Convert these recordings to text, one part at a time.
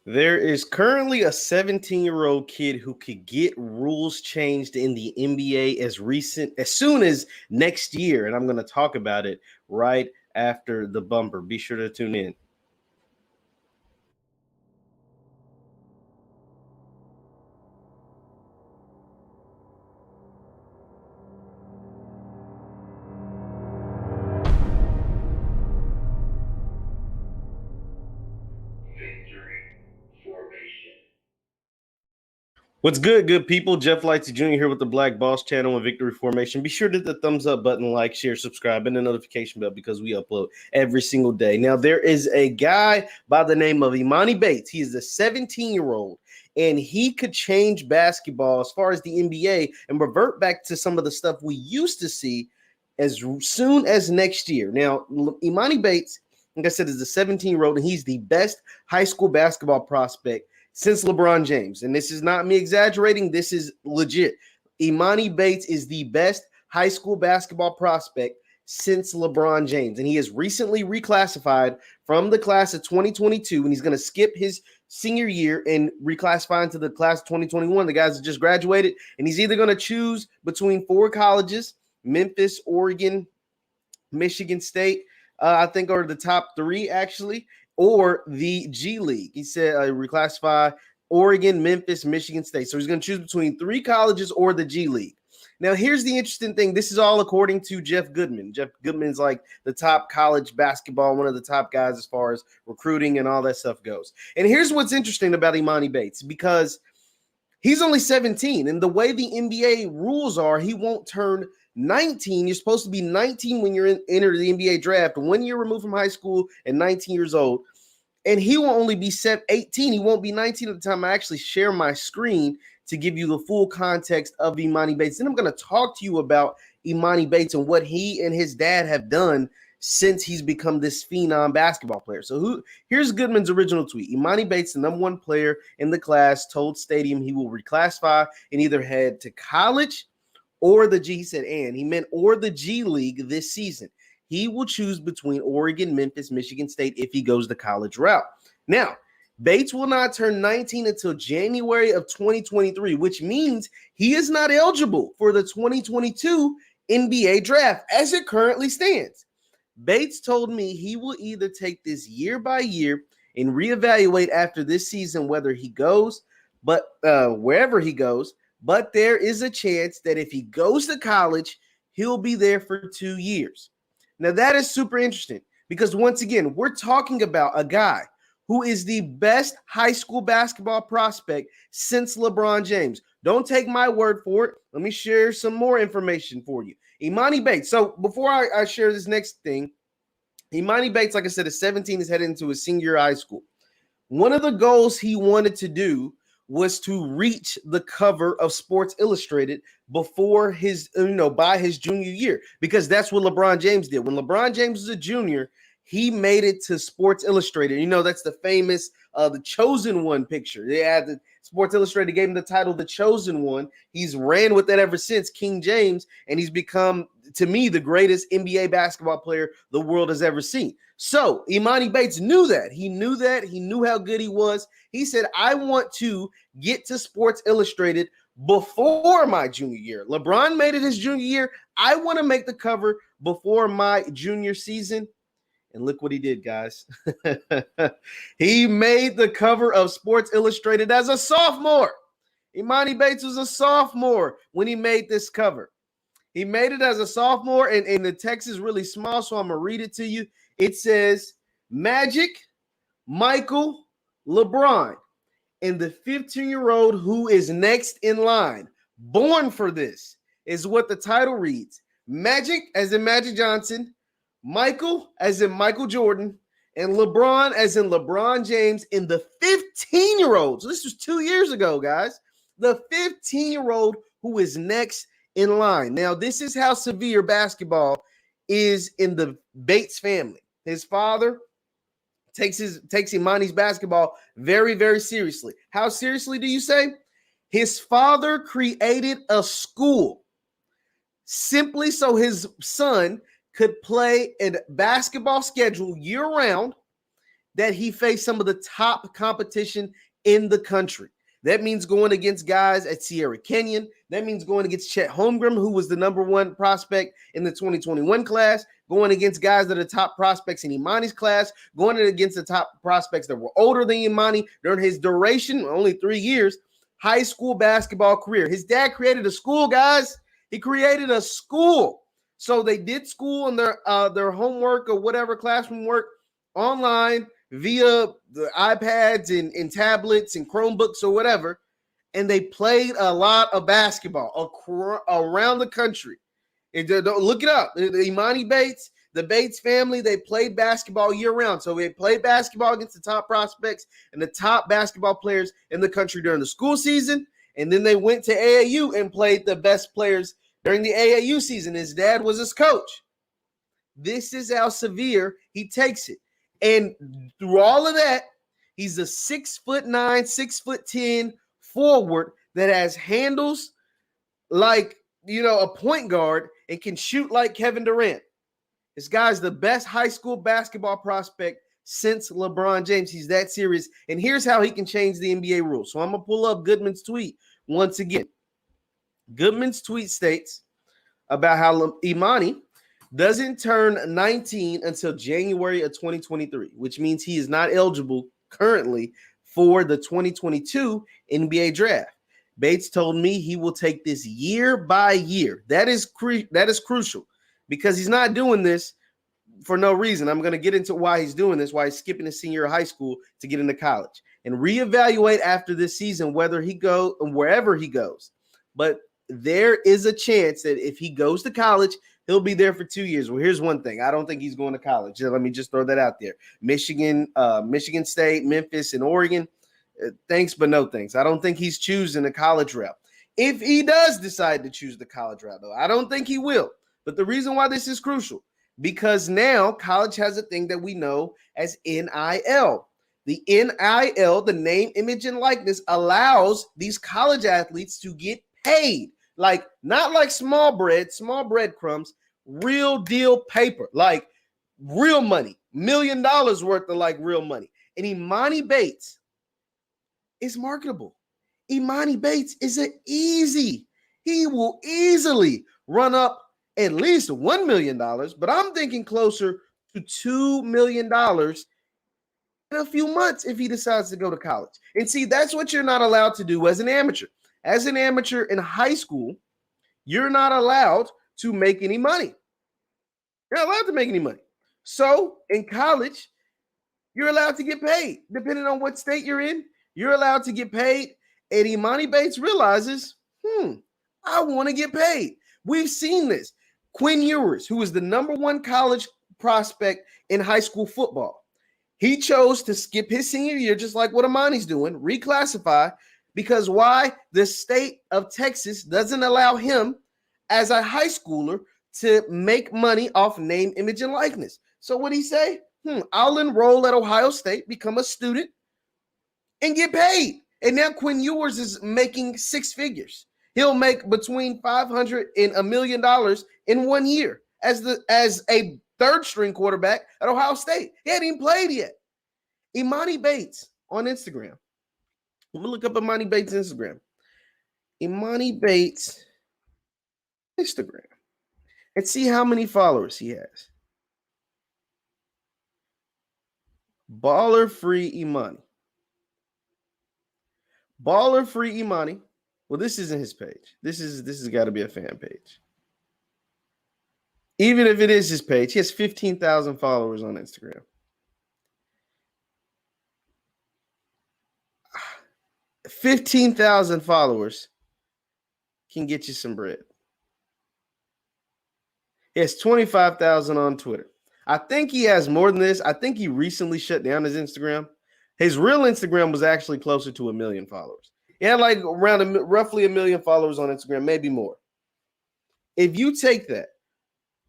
There is currently a 17-year-old kid who could get rules changed in the NBA as soon as next year, and I'm going to talk about it right after the bumper. Be sure to tune in. What's good people? Jeff Lightsy Jr. here with the Black Boss channel and Victory Formation. Be sure to hit the thumbs up button, like, share, subscribe, and the notification bell because we upload every single day. Now, there is a guy by the name of Emoni Bates. He is a 17-year-old, and he could change basketball as far as the NBA and revert back to some of the stuff we used to see as soon as next year. Now, Emoni Bates, like I said, is a 17-year-old, and he's the best high school basketball prospect since LeBron James. And this is not me exaggerating. This is legit. Emoni Bates is the best high school basketball prospect since LeBron James. And he has recently reclassified from the class of 2022, and he's going to skip his senior year and reclassify into the class of 2021. The guys that just graduated, and he's either going to choose between four colleges, Memphis, Oregon, Michigan State, I think are the top three actually, or the G League. He said reclassify Oregon, Memphis, Michigan State. So he's going to choose between three colleges or the G League. Now, here's the interesting thing. This is all according to Jeff Goodman. Jeff Goodman's like the top college basketball, one of the top guys as far as recruiting and all that stuff goes. And here's what's interesting about Emoni Bates, because he's only 17, and the way the NBA rules are, he won't turn 19. You're supposed to be 19 when you're enter the NBA draft, 1 year removed from high school and 19 years old. And he will only be 18. He won't be 19 at the time I actually share my screen to give you the full context of Emoni Bates. Then I'm going to talk to you about Emoni Bates and what he and his dad have done since he's become this phenom basketball player. So here's Goodman's original tweet. Emoni Bates, the number one player in the class, told Stadium he will reclassify and either head to college or the G. He said, and he meant or the G League this season. He will choose between Oregon, Memphis, Michigan State if he goes the college route. Now, Bates will not turn 19 until January of 2023, which means he is not eligible for the 2022 NBA draft as it currently stands. Bates told me he will either take this year by year and reevaluate after this season whether he goes, but wherever he goes. But there is a chance that if he goes to college, he'll be there for 2 years. Now, that is super interesting because, once again, we're talking about a guy who is the best high school basketball prospect since LeBron James. Don't take my word for it. Let me share some more information for you. Emoni Bates. So before I share this next thing, Emoni Bates, like I said, is 17, is headed into his senior year of high school. One of the goals he wanted to do was to reach the cover of Sports Illustrated before his, by his junior year, because that's what LeBron James did. When LeBron James was a junior, he made it to Sports Illustrated. That's the famous The Chosen One picture. They had the Sports Illustrated gave him the title The Chosen One. He's ran with that ever since, King James, and he's become, to me, the greatest NBA basketball player the world has ever seen. So Emoni Bates knew that. He knew how good he was. He said, I want to get to Sports Illustrated before my junior year. LeBron made it his junior year. I want to make the cover before my junior season. And look what he did, guys. He made the cover of Sports Illustrated as a sophomore. Emoni Bates was a sophomore when he made this cover. He made it as a sophomore, and the text is really small, so I'm going to read it to you. It says, Magic, Michael, LeBron, and the 15-year-old who is next in line, born for this, is what the title reads. Magic, as in Magic Johnson, Michael, as in Michael Jordan, and LeBron, as in LeBron James, and the 15-year-old. So this was 2 years ago, guys. The 15-year-old who is next in line. Now, this is how severe basketball is in the Bates family. His father takes Emoni's basketball very, very seriously. How seriously do you say? His father created a school simply so his son could play a basketball schedule year-round, that he faced some of the top competition in the country. That means going against guys at Sierra Canyon. That means going against Chet Holmgren, who was the #1 prospect in the 2021 class, going against guys that are top prospects in Emoni's class, going against the top prospects that were older than Emoni during his duration, only 3 years, high school basketball career. His dad created a school, guys. He created a school. So they did school and their homework or whatever classroom work online via the iPads and tablets and Chromebooks or whatever, and they played a lot of basketball around the country. Look it up. The Emoni Bates, the Bates family, they played basketball year-round. So they played basketball against the top prospects and the top basketball players in the country during the school season, and then they went to AAU and played the best players during the AAU season. His dad was his coach. This is how severe he takes it. And through all of that, he's a 6'9", 6'10" forward that has handles like, a point guard and can shoot like Kevin Durant. This guy's the best high school basketball prospect since LeBron James. He's that serious. And here's how he can change the NBA rules. So I'm going to pull up Goodman's tweet once again. Goodman's tweet states about how Emoni doesn't turn 19 until January of 2023, which means he is not eligible currently for the 2022 NBA draft. Bates told me he will take this year by year. That is crucial because he's not doing this for no reason. I'm going to get into why he's doing this, why he's skipping his senior year of high school to get into college and reevaluate after this season whether he goes wherever he goes. But there is a chance that if he goes to college, he'll be there for 2 years. Well, here's one thing. I don't think he's going to college. Let me just throw that out there. Michigan State, Memphis, and Oregon, thanks but no thanks. I don't think he's choosing a college route. If he does decide to choose the college route, though, I don't think he will. But the reason why this is crucial, because now college has a thing that we know as NIL. The NIL, the name, image, and likeness, allows these college athletes to get paid. Like, not like small breadcrumbs, real deal paper, like real money, $1 million worth of like real money. And Emoni Bates is marketable. Emoni Bates is he will easily run up at least $1 million, but I'm thinking closer to $2 million in a few months if he decides to go to college. And see, that's what you're not allowed to do as an amateur. As an amateur in high school, you're not allowed to make any money. You're not allowed to make any money. So in college, you're allowed to get paid. Depending on what state you're in, you're allowed to get paid. And Emoni Bates realizes, I want to get paid. We've seen this. Quinn Ewers, who was the #1 college prospect in high school football, he chose to skip his senior year, just like what Emoni's doing, reclassify. Because why? The state of Texas doesn't allow him as a high schooler to make money off name, image, and likeness. So what did he say? I'll enroll at Ohio State, become a student, and get paid. And now Quinn Ewers is making 6 figures. He'll make between $500,000 and $1 million in 1 year as a third-string quarterback at Ohio State. He hadn't even played yet. Emoni Bates on Instagram. I'm going to look up Emoni Bates' Instagram. Emoni Bates' Instagram. And see how many followers he has. Baller Free Emoni. Baller Free Emoni. Well, this isn't his page. This has got to be a fan page. Even if it is his page, he has 15,000 followers on Instagram. 15,000 followers can get you some bread. He has 25,000 on Twitter. I think he has more than this. I think he recently shut down his Instagram. His real Instagram was actually closer to 1 million followers. He had like roughly 1 million followers on Instagram, maybe more. If you take that,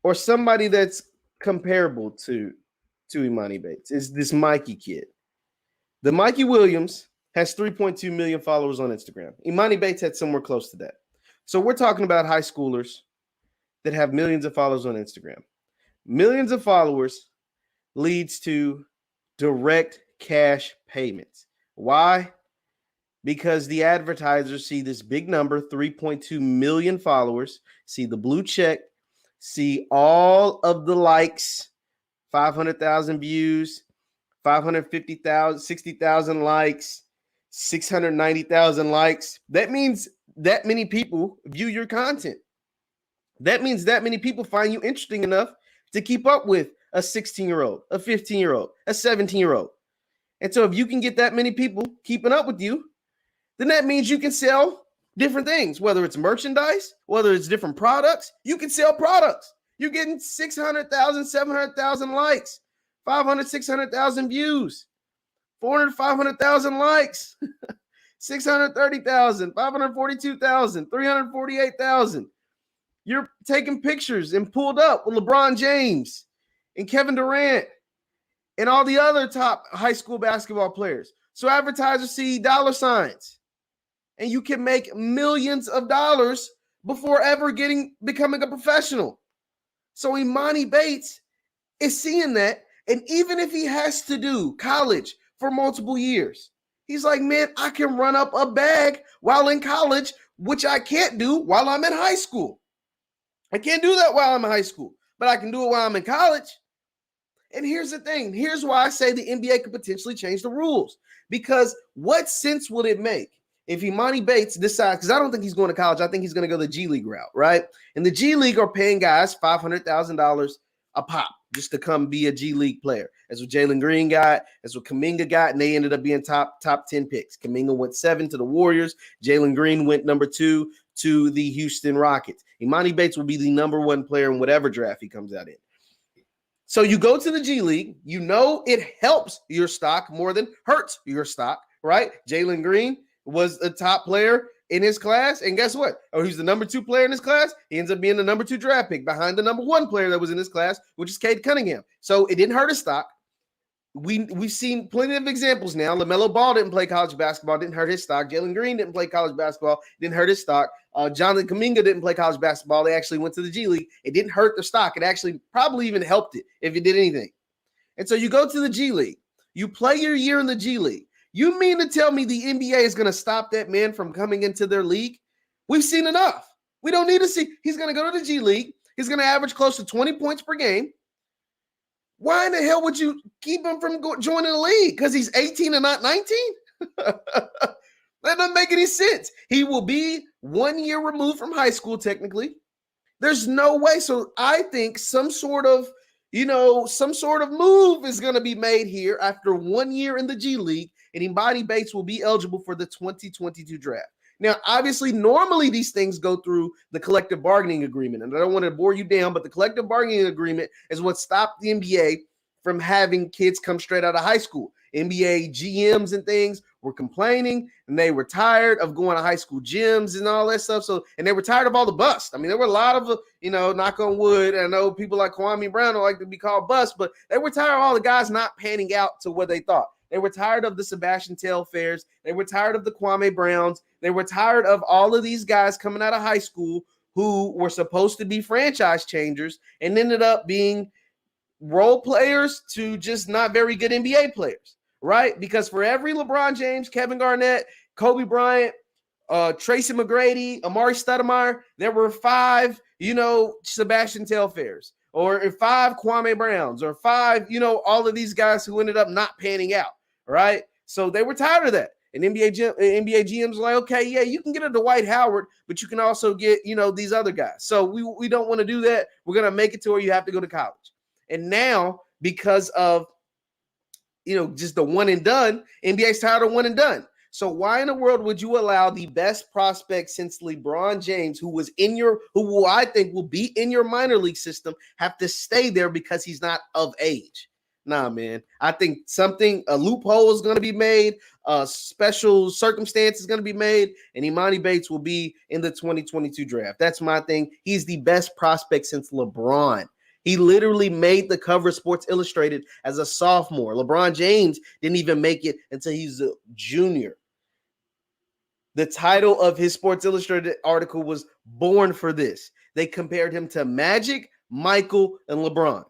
or somebody that's comparable to Emoni Bates, is this Mikey kid. The Mikey Williams has 3.2 million followers on Instagram. Emoni Bates had somewhere close to that. So we're talking about high schoolers that have millions of followers on Instagram. Millions of followers leads to direct cash payments. Why? Because the advertisers see this big number, 3.2 million followers, see the blue check, see all of the likes, 500,000 views, 550,000, 60,000 likes, 690,000 likes. That means that many people view your content. That means that many people find you interesting enough to keep up with a 16-year-old, a 15-year-old, a 17-year-old. And so if you can get that many people keeping up with you, then that means you can sell different things, whether it's merchandise, whether it's different products. You can sell products. You're getting 600,000, 700,000 likes, 500, 600,000 views, 400, 500,000 likes, 630,000, 542,000, 348,000. You're taking pictures and pulled up with LeBron James and Kevin Durant and all the other top high school basketball players. So advertisers see dollar signs, and you can make millions of dollars before ever becoming a professional. So Emoni Bates is seeing that, and even if he has to do college for multiple years, he's like, man, I can run up a bag while in college, which I can't do while I'm in high school. I can't do that while I'm in high school, but I can do it while I'm in college. And here's the thing. Here's why I say the NBA could potentially change the rules. Because what sense would it make if Emoni Bates decides, because I don't think he's going to college, I think he's going to go the G League route, right? And the G League are paying guys $500,000 a pop just to come be a G League player. That's what Jalen Green got. That's what Kuminga got, and they ended up being top 10 picks. Kuminga went 7 to the Warriors. Jalen Green went number 2 to the Houston Rockets. Emoni Bates will be the number 1 player in whatever draft he comes out in. So you go to the G League, you know it helps your stock more than hurts your stock, right? Jalen Green was a top player in his class, and guess what? Oh, he's the number 2 player in his class. He ends up being the number 2 draft pick behind the number 1 player that was in his class, which is Cade Cunningham. So it didn't hurt his stock. We've seen plenty of examples now. LaMelo Ball didn't play college basketball, didn't hurt his stock. Jalen Green didn't play college basketball, didn't hurt his stock. Jonathan Kuminga didn't play college basketball. They actually went to the G League. It didn't hurt their stock. It actually probably even helped it if it did anything. And so you go to the G League. You play your year in the G League. You mean to tell me the NBA is going to stop that man from coming into their league? We've seen enough. We don't need to see. He's going to go to the G League. He's going to average close to 20 points per game. Why in the hell would you keep him from joining the league? Because he's 18 and not 19? That doesn't make any sense. He will be 1 year removed from high school, technically. There's no way. So I think some sort of move is going to be made here after 1 year in the G League, and Emoni Bates will be eligible for the 2022 draft. Now, obviously, normally these things go through the collective bargaining agreement, and I don't want to bore you down, but the collective bargaining agreement is what stopped the NBA from having kids come straight out of high school. NBA GMs and things were complaining, and they were tired of going to high school gyms and all that stuff. And they were tired of all the busts. I mean, there were a lot of, knock on wood. I know people like Kwame Brown don't like to be called busts, but they were tired of all the guys not panning out to what they thought. They were tired of the Sebastian Telfairs. They were tired of the Kwame Browns. They were tired of all of these guys coming out of high school who were supposed to be franchise changers and ended up being role players to just not very good NBA players, right? Because for every LeBron James, Kevin Garnett, Kobe Bryant, Tracy McGrady, Amari Stoudemire, there were 5, Sebastian Telfairs, or 5 Kwame Browns, or 5, all of these guys who ended up not panning out, right? So they were tired of that. And NBA GMs were like, okay, yeah, you can get a Dwight Howard, but you can also get, these other guys. So we don't want to do that. We're going to make it to where you have to go to college. And now, because of, just the one and done, NBA's tired of one and done. So why in the world would you allow the best prospect since LeBron James, who I think will be in your minor league system, have to stay there because he's not of age? Nah, man. I think a loophole is going to be made, a special circumstance is going to be made, and Emoni Bates will be in the 2022 draft. That's my thing. He's the best prospect since LeBron. He literally made the cover of Sports Illustrated as a sophomore. LeBron James didn't even make it until he's a junior. The title of his Sports Illustrated article was Born for This. They compared him to Magic, Michael, and LeBron.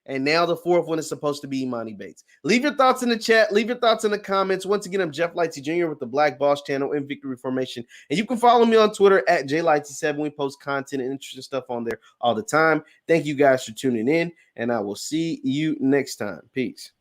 And now the fourth one is supposed to be Emoni Bates. Leave your thoughts in the chat. Leave your thoughts in the comments. Once again, I'm Jeff Lightsy Jr. with the Black Boss Channel and Victory Formation. And you can follow me on Twitter at JLightsy7. We post content and interesting stuff on there all the time. Thank you guys for tuning in, and I will see you next time. Peace.